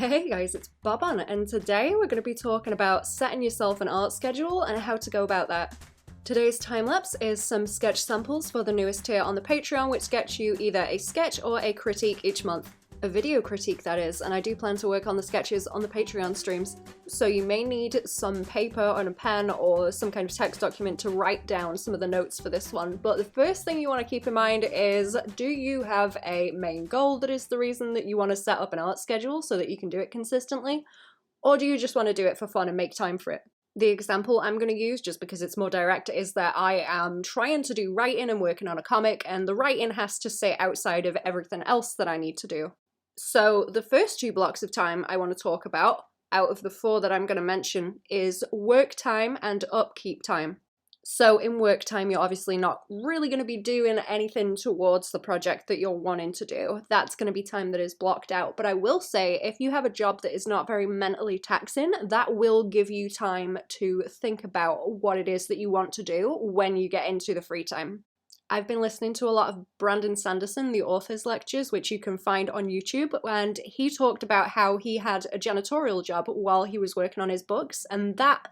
Hey guys, it's Boban, and today we're going to be talking about setting yourself an art schedule and how to go about that. Today's time-lapse is some sketch samples for the newest tier on the Patreon, which gets you either a sketch or a critique each month. A video critique, that is, and I do plan to work on the sketches on the Patreon streams. So you may need some paper and a pen or some kind of text document to write down some of the notes for this one. But the first thing you want to keep in mind is, do you have a main goal that is the reason that you want to set up an art schedule so that you can do it consistently? Or do you just want to do it for fun and make time for it? The example I'm going to use, just because it's more direct, is that I am trying to do writing and working on a comic, and the writing has to sit outside of everything else that I need to do. So the first two blocks of time I want to talk about, out of the four that I'm going to mention, is work time and upkeep time. So in work time, you're obviously not really going to be doing anything towards the project that you're wanting to do. That's going to be time that is blocked out. But I will say, if you have a job that is not very mentally taxing, that will give you time to think about what it is that you want to do when you get into the free time. I've been listening to a lot of Brandon Sanderson, the author's lectures, which you can find on YouTube, and he talked about how he had a janitorial job while he was working on his books, and that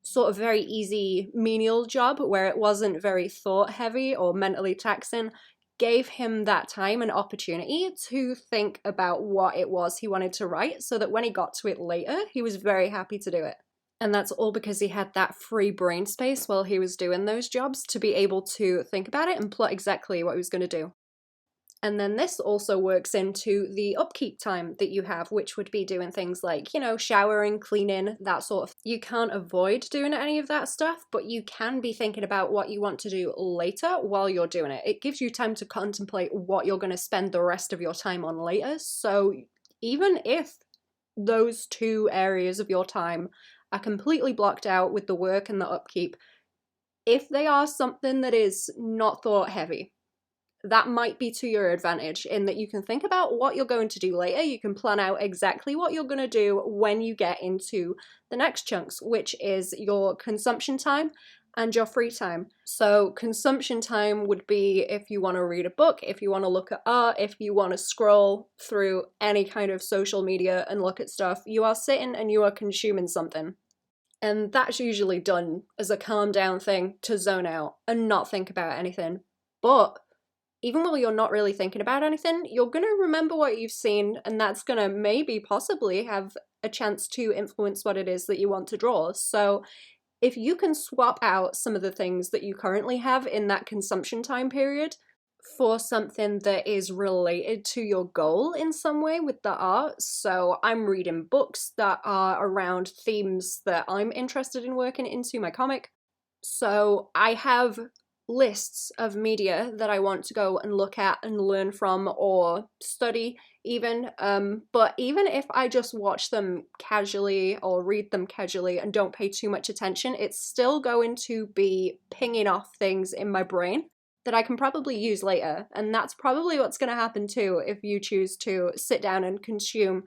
sort of very easy menial job, where it wasn't very thought-heavy or mentally taxing, gave him that time and opportunity to think about what it was he wanted to write, so that when he got to it later, he was very happy to do it. And that's all because he had that free brain space while he was doing those jobs to be able to think about it and plot exactly what he was going to do. And then this also works into the upkeep time that you have, which would be doing things like, showering, cleaning, that sort of. You can't avoid doing any of that stuff, but you can be thinking about what you want to do later while you're doing it. It gives you time to contemplate what you're going to spend the rest of your time on later. So even if those two areas of your time are completely blocked out with the work and the upkeep, if they are something that is not thought heavy, that might be to your advantage in that you can think about what you're going to do later. You can plan out exactly what you're going to do when you get into the next chunks, which is your consumption time and your free time. So consumption time would be if you want to read a book, if you want to look at art, if you want to scroll through any kind of social media and look at stuff, you are sitting and you are consuming something. And that's usually done as a calm down thing to zone out and not think about anything. But even while you're not really thinking about anything, you're going to remember what you've seen, and that's going to maybe possibly have a chance to influence what it is that you want to draw. So if you can swap out some of the things that you currently have in that consumption time period for something that is related to your goal in some way with the art. So I'm reading books that are around themes that I'm interested in working into my comic. So I have lists of media that I want to go and look at and learn from or study even, but even if I just watch them casually or read them casually and don't pay too much attention, it's still going to be pinging off things in my brain that I can probably use later. And that's probably what's going to happen too if you choose to sit down and consume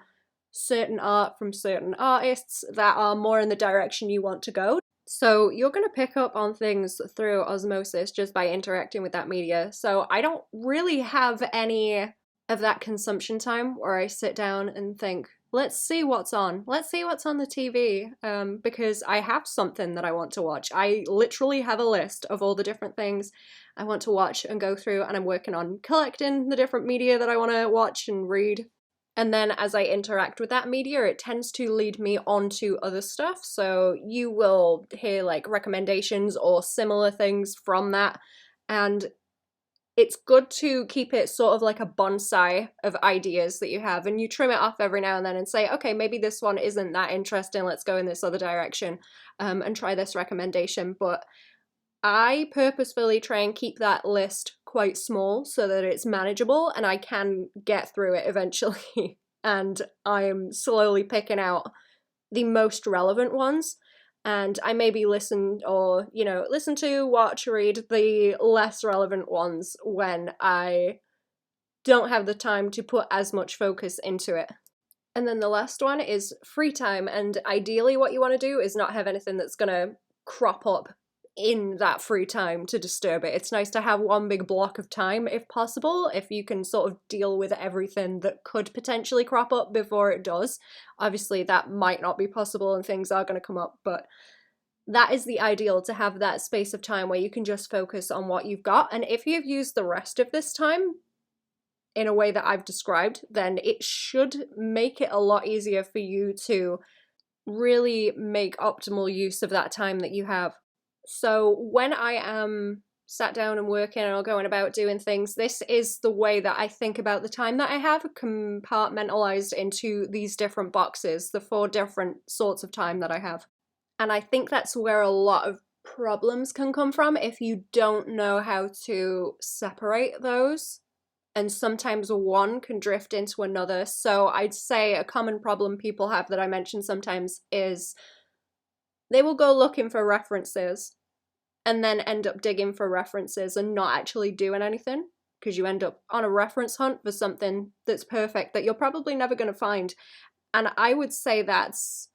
certain art from certain artists that are more in the direction you want to go. So you're going to pick up on things through osmosis just by interacting with that media. So I don't really have any of that consumption time where I sit down and think, let's see what's on. Let's see what's on the TV, because I have something that I want to watch. I literally have a list of all the different things I want to watch and go through, and I'm working on collecting the different media that I want to watch and read. And then as I interact with that media, it tends to lead me on to other stuff. So you will hear like recommendations or similar things from that. And it's good to keep it sort of like a bonsai of ideas that you have, and you trim it off every now and then and say, okay, maybe this one isn't that interesting, let's go in this other direction and try this recommendation. But I purposefully try and keep that list quite small so that it's manageable and I can get through it eventually. And I'm slowly picking out the most relevant ones. And I maybe listen to, watch, read the less relevant ones when I don't have the time to put as much focus into it. And then the last one is free time. And ideally what you want to do is not have anything that's going to crop up in that free time to disturb it. It's nice to have one big block of time if possible, if you can sort of deal with everything that could potentially crop up before it does. Obviously that might not be possible and things are going to come up, but that is the ideal, to have that space of time where you can just focus on what you've got. And if you've used the rest of this time in a way that I've described, then it should make it a lot easier for you to really make optimal use of that time that you have. So when I am sat down and working or going about doing things, this is the way that I think about the time that I have, compartmentalized into these different boxes, the 4 different sorts of time that I have. And I think that's where a lot of problems can come from if you don't know how to separate those. And sometimes one can drift into another. So I'd say a common problem people have that I mention sometimes is they will go looking for references and then end up digging for references and not actually doing anything, because you end up on a reference hunt for something that's perfect that you're probably never going to find. And I would say that's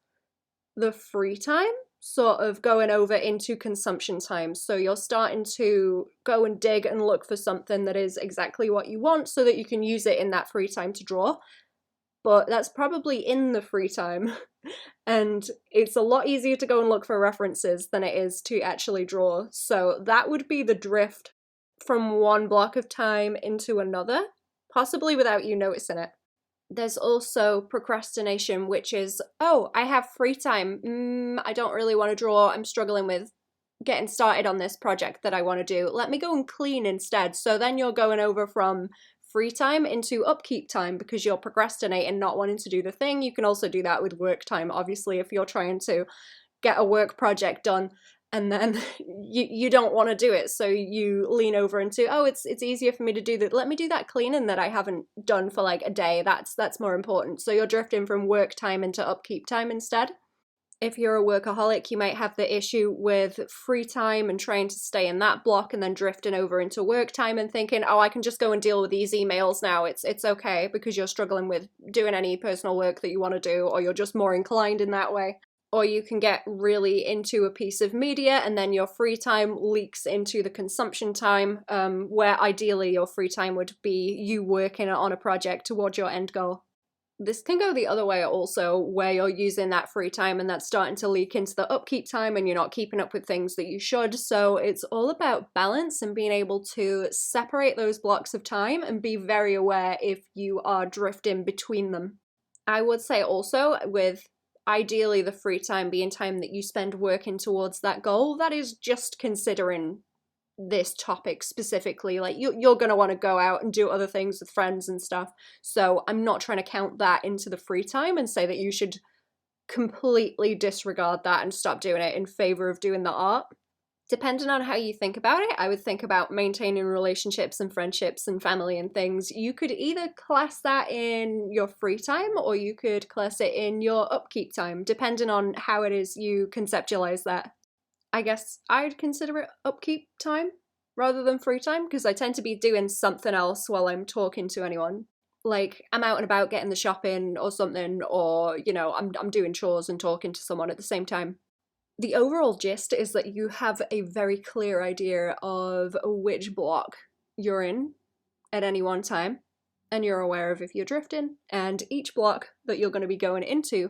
the free time sort of going over into consumption time. So you're starting to go and dig and look for something that is exactly what you want so that you can use it in that free time to draw. But that's probably in the free time. And it's a lot easier to go and look for references than it is to actually draw. So that would be the drift from one block of time into another, possibly without you noticing it. There's also procrastination, which is, oh, I have free time. I don't really want to draw. I'm struggling with getting started on this project that I want to do. Let me go and clean instead. So then you're going over from free time into upkeep time because you're procrastinating, not wanting to do the thing. You can also do that with work time, obviously, if you're trying to get a work project done and then you don't want to do it, so you lean over into, oh, it's easier for me to do that. Let me do that cleaning that I haven't done for like a day. That's more important. So you're drifting from work time into upkeep time instead. If you're a workaholic, you might have the issue with free time and trying to stay in that block and then drifting over into work time and thinking, oh, I can just go and deal with these emails now. It's okay, because you're struggling with doing any personal work that you want to do, or you're just more inclined in that way. Or you can get really into a piece of media and then your free time leaks into the consumption time, where ideally your free time would be you working on a project towards your end goal. This can go the other way also, where you're using that free time and that's starting to leak into the upkeep time and you're not keeping up with things that you should. So it's all about balance and being able to separate those blocks of time and be very aware if you are drifting between them. I would say also, with ideally the free time being time that you spend working towards that goal, that is just considering this topic specifically. Like you're going to want to go out and do other things with friends and stuff, so I'm not trying to count that into the free time and say that you should completely disregard that and stop doing it in favor of doing the art. Depending on how you think about it, I would think about maintaining relationships and friendships and family and things. You could either class that in your free time or you could class it in your upkeep time, depending on how it is you conceptualize that. I guess I'd consider it upkeep time rather than free time, because I tend to be doing something else while I'm talking to anyone. Like I'm out and about getting the shopping or something, or I'm doing chores and talking to someone at the same time. The overall gist is that you have a very clear idea of which block you're in at any one time, and you're aware of if you're drifting, and each block that you're going to be going into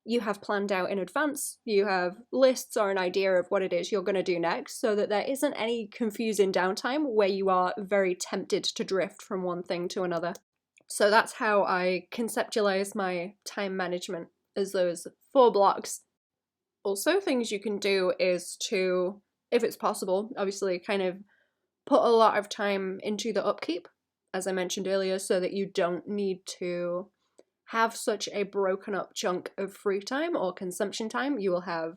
you have planned out in advance. You have lists or an idea of what it is you're going to do next, so that there isn't any confusing downtime where you are very tempted to drift from one thing to another. So that's how I conceptualize my time management, as those 4 blocks. Also, things you can do is to, if it's possible, obviously kind of put a lot of time into the upkeep, as I mentioned earlier, so that you don't need to have such a broken up chunk of free time or consumption time. You will have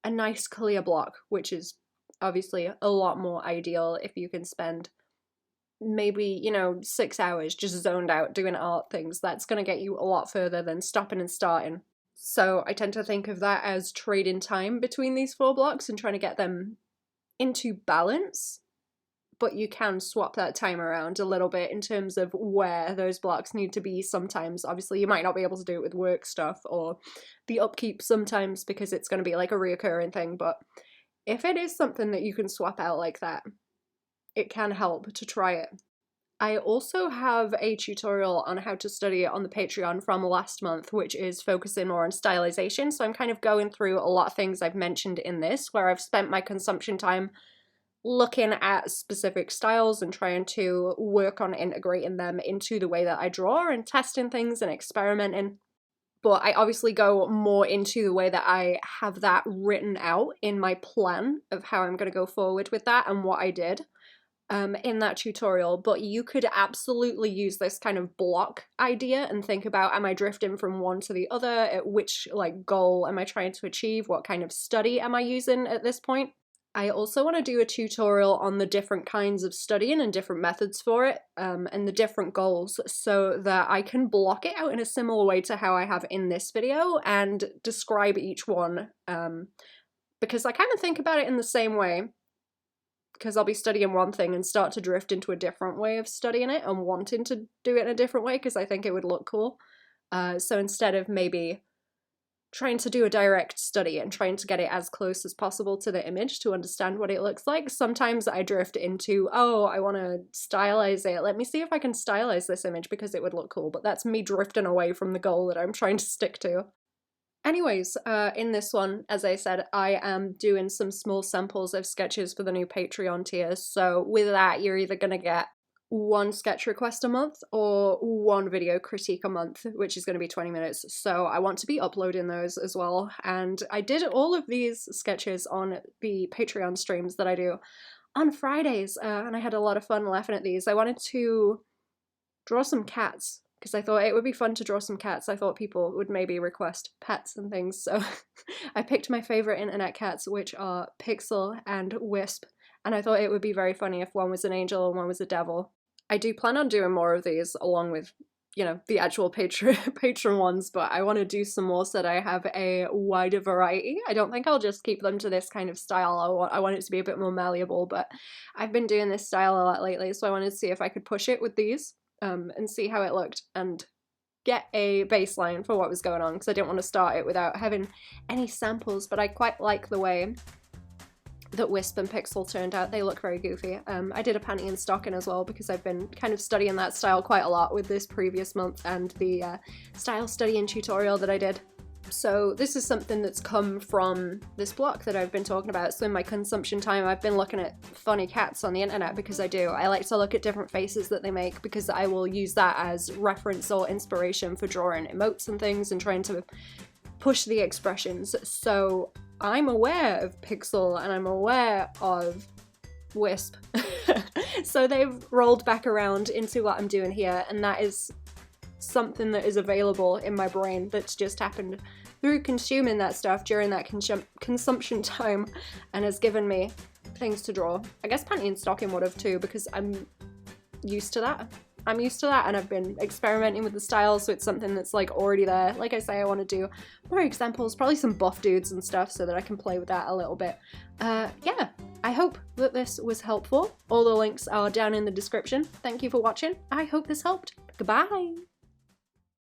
a nice clear block, which is obviously a lot more ideal if you can spend maybe 6 hours just zoned out doing art things. That's going to get you a lot further than stopping and starting. So I tend to think of that as trading time between these 4 blocks and trying to get them into balance. But you can swap that time around a little bit in terms of where those blocks need to be sometimes. Obviously, you might not be able to do it with work stuff or the upkeep sometimes because it's going to be like a reoccurring thing, but if it is something that you can swap out like that, it can help to try it. I also have a tutorial on how to study it on the Patreon from last month, which is focusing more on stylization. So I'm kind of going through a lot of things I've mentioned in this, where I've spent my consumption time looking at specific styles and trying to work on integrating them into the way that I draw and testing things and experimenting. But I obviously go more into the way that I have that written out in my plan of how I'm going to go forward with that and what I did in that tutorial. But you could absolutely use this kind of block idea and think about, am I drifting from one to the other? At which like goal am I trying to achieve? What kind of study am I using at this point? I also want to do a tutorial on the different kinds of studying and different methods for it, and the different goals, so that I can block it out in a similar way to how I have in this video and describe each one, because I kind of think about it in the same way, because I'll be studying one thing and start to drift into a different way of studying it and wanting to do it in a different way because I think it would look cool. So instead of maybe trying to do a direct study and trying to get it as close as possible to the image to understand what it looks like, sometimes I drift into, oh, I want to stylize it. Let me see if I can stylize this image because it would look cool. But that's me drifting away from the goal that I'm trying to stick to. Anyways, in this one, as I said, I am doing some small samples of sketches for the new Patreon tiers. So with that, you're either going to get one sketch request a month or one video critique a month, which is going to be 20 minutes. So I want to be uploading those as well. And I did all of these sketches on the Patreon streams that I do on Fridays, and I had a lot of fun laughing at these. I wanted to draw some cats because I thought it would be fun to draw some cats. I thought people would maybe request pets and things. So I picked my favorite internet cats, which are Pixel and Wisp. And I thought it would be very funny if one was an angel and one was a devil. I do plan on doing more of these along with, you know, the actual patron ones, but I want to do some more so that I have a wider variety. I don't think I'll just keep them to this kind of style. I want it to be a bit more malleable, but I've been doing this style a lot lately, so I wanted to see if I could push it with these and see how it looked and get a baseline for what was going on, because I didn't want to start it without having any samples. But I quite like the way that Wisp and Pixel turned out. They look very goofy. I did a panty and stocking as well because I've been kind of studying that style quite a lot with this previous month and the style studying tutorial that I did. So this is something that's come from this block that I've been talking about. So in my consumption time, I've been looking at funny cats on the internet because I do. I like to look at different faces that they make because I will use that as reference or inspiration for drawing emotes and things and trying to push the expressions. So I'm aware of Pixel and I'm aware of Wisp. So they've rolled back around into what I'm doing here, and that is something that is available in my brain that's just happened through consuming that stuff during that consumption time and has given me things to draw. I guess panty and stocking would have too, because I'm used to that. I'm used to that and I've been experimenting with the style, so it's something that's like already there. Like I say, I want to do more examples, probably some buff dudes and stuff so that I can play with that a little bit. Yeah, I hope that this was helpful. All the links are down in the description. Thank you for watching. I hope this helped. Goodbye!